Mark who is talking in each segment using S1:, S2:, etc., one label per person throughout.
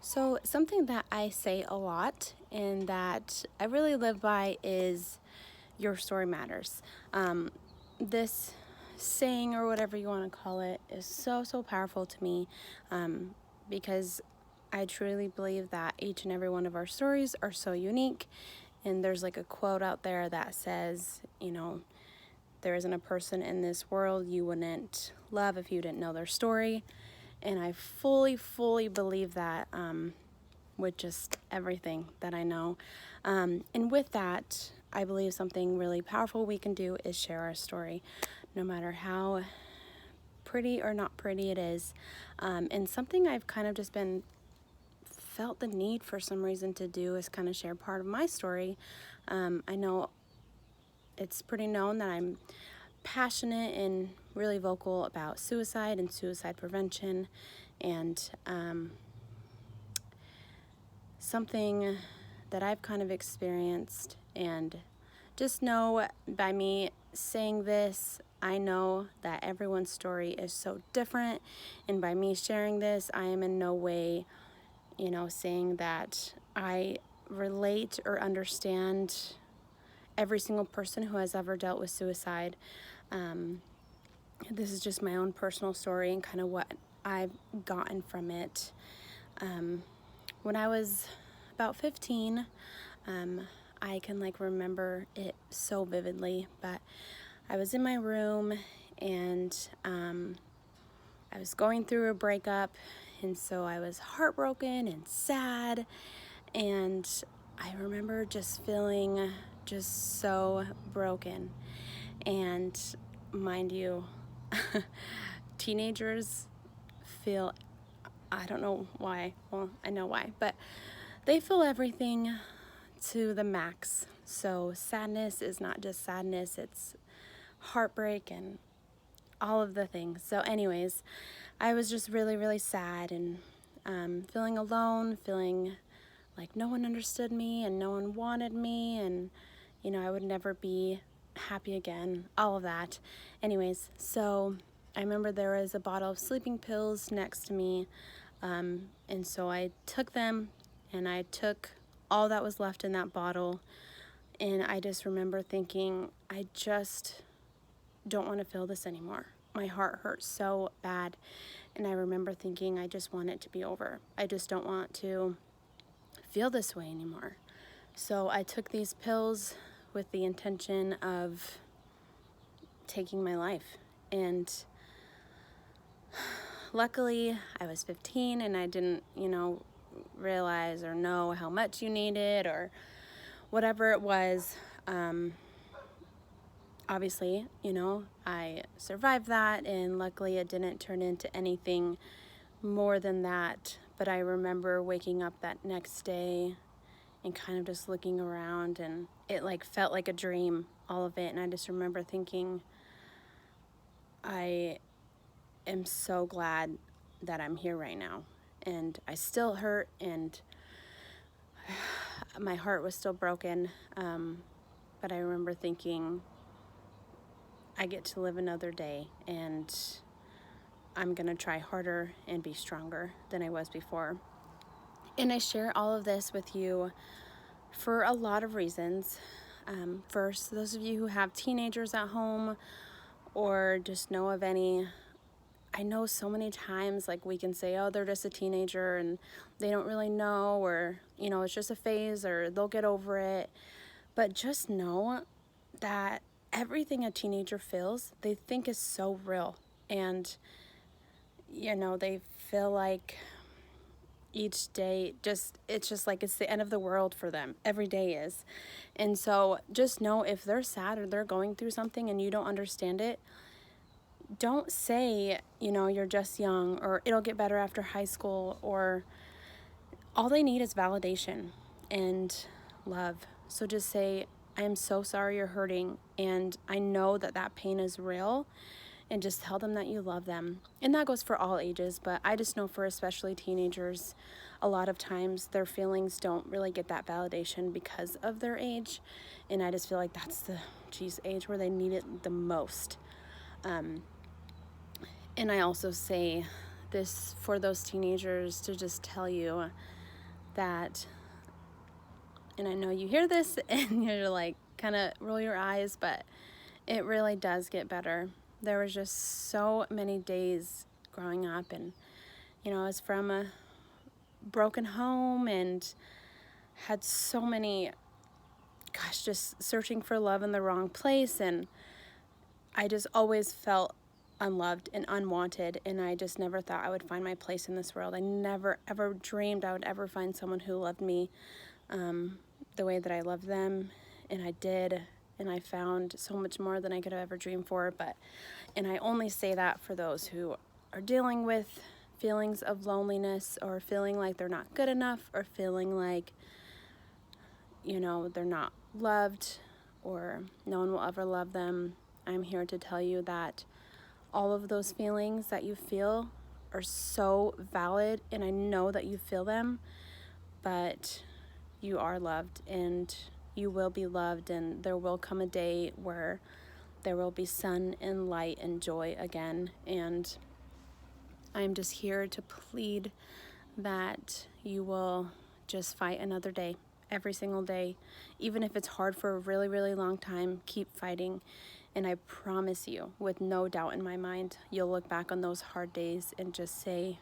S1: So, something that I say a lot and that I really live by is your story matters. This saying, or whatever you want to call it, is so powerful to me because I truly believe that each and every one of our stories are so unique. And there's like a quote out there that says, there isn't a person in this world you wouldn't love if you didn't know their story. And I fully believe that. With just everything that I know. And with that, I believe something really powerful we can do is share our story, no matter how pretty or not pretty it is. And something I've kind of just been felt the need for some reason to do is kind of share part of my story. I know it's pretty known that I'm passionate and really vocal about suicide and suicide prevention, and something that I've kind of experienced, and just know by me saying this, I know that everyone's story is so different, and by me sharing this, I am in no way, saying that I relate or understand every single person who has ever dealt with suicide. This is just my own personal story and kind of what I've gotten from it. When I was about 15, I can remember it so vividly, but I was in my room and I was going through a breakup, and so I was heartbroken and sad, and I remember just feeling just so broken. And mind you, teenagers feel, I don't know why, well, I know why, but they feel everything to the max. So sadness is not just sadness, it's heartbreak and all of the things. So anyways, I was just really sad and feeling alone, feeling like no one understood me and no one wanted me, and I would never be happy again, all of that. Anyways, so I remember there was a bottle of sleeping pills next to me, and so I took them, and I took all that was left in that bottle, and I just remember thinking, I just don't want to feel this anymore. My heart hurts so bad, and I remember thinking, I just want it to be over. I just don't want to feel this way anymore. So I took these pills with the intention of taking my life, and luckily I was 15 and I didn't, realize or know how much you needed or whatever it was. Obviously, I survived that, and luckily it didn't turn into anything more than that. But I remember waking up that next day and kind of just looking around, and it felt like a dream, all of it. And I just remember thinking, I am so glad that I'm here right now. And I still hurt, and my heart was still broken. But I remember thinking, I get to live another day, and I'm gonna try harder and be stronger than I was before. And I share all of this with you for a lot of reasons. First, those of you who have teenagers at home or just know of any, I know so many times we can say, oh, they're just a teenager and they don't really know, or it's just a phase, or they'll get over it. But just know that everything a teenager feels, they think is so real, and they feel like each day it's just like it's the end of the world for them. Every day is. And so just know, if they're sad or they're going through something and you don't understand it, don't say, you're just young, or it'll get better after high school, or all they need is validation and love. So just say, I am so sorry you're hurting, and I know that pain is real, and just tell them that you love them. And that goes for all ages, but I just know for especially teenagers, a lot of times their feelings don't really get that validation because of their age, and I just feel like that's the age where they need it the most. And I also say this for those teenagers to just tell you that, and I know you hear this and you're like, kind of roll your eyes, but it really does get better. There was just so many days growing up, and I was from a broken home and had so many, just searching for love in the wrong place, and I just always felt unloved and unwanted, and I just never thought I would find my place in this world. I never ever dreamed I would ever find someone who loved me the way that I loved them, and I did, and I found so much more than I could have ever dreamed for. And I only say that for those who are dealing with feelings of loneliness, or feeling like they're not good enough, or feeling like, they're not loved, or no one will ever love them. I'm here to tell you that all of those feelings that you feel are so valid, and I know that you feel them, but you are loved, and you will be loved, and there will come a day where there will be sun and light and joy again. And I'm just here to plead that you will just fight another day, every single day. Even if it's hard for a really, really long time, keep fighting. And I promise you, with no doubt in my mind, you'll look back on those hard days and just say,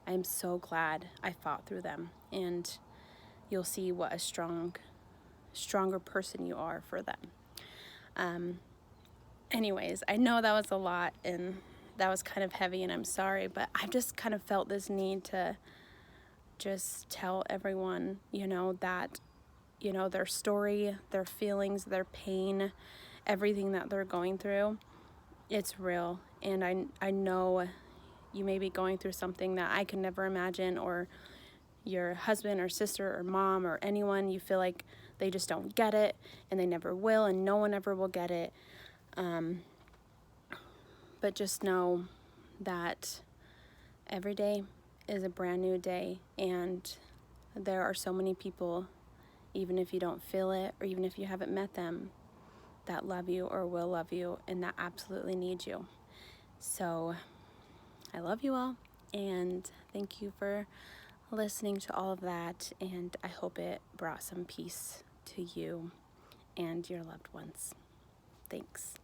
S1: I'm so glad I fought through them. And you'll see what a stronger person you are for them. Anyways, I know that was a lot, and that was kind of heavy, and I'm sorry, but I just kind of felt this need to just tell everyone, that, their story, their feelings, their pain, everything that they're going through, it's real. And I know you may be going through something that I can never imagine, or your husband or sister or mom or anyone, you feel like they just don't get it, and they never will, and no one ever will get it. But just know that every day is a brand new day, and there are so many people, even if you don't feel it, or even if you haven't met them, that love you or will love you, and that absolutely need you. So I love you all, and thank you for listening to all of that, and I hope it brought some peace to you and your loved ones. Thanks.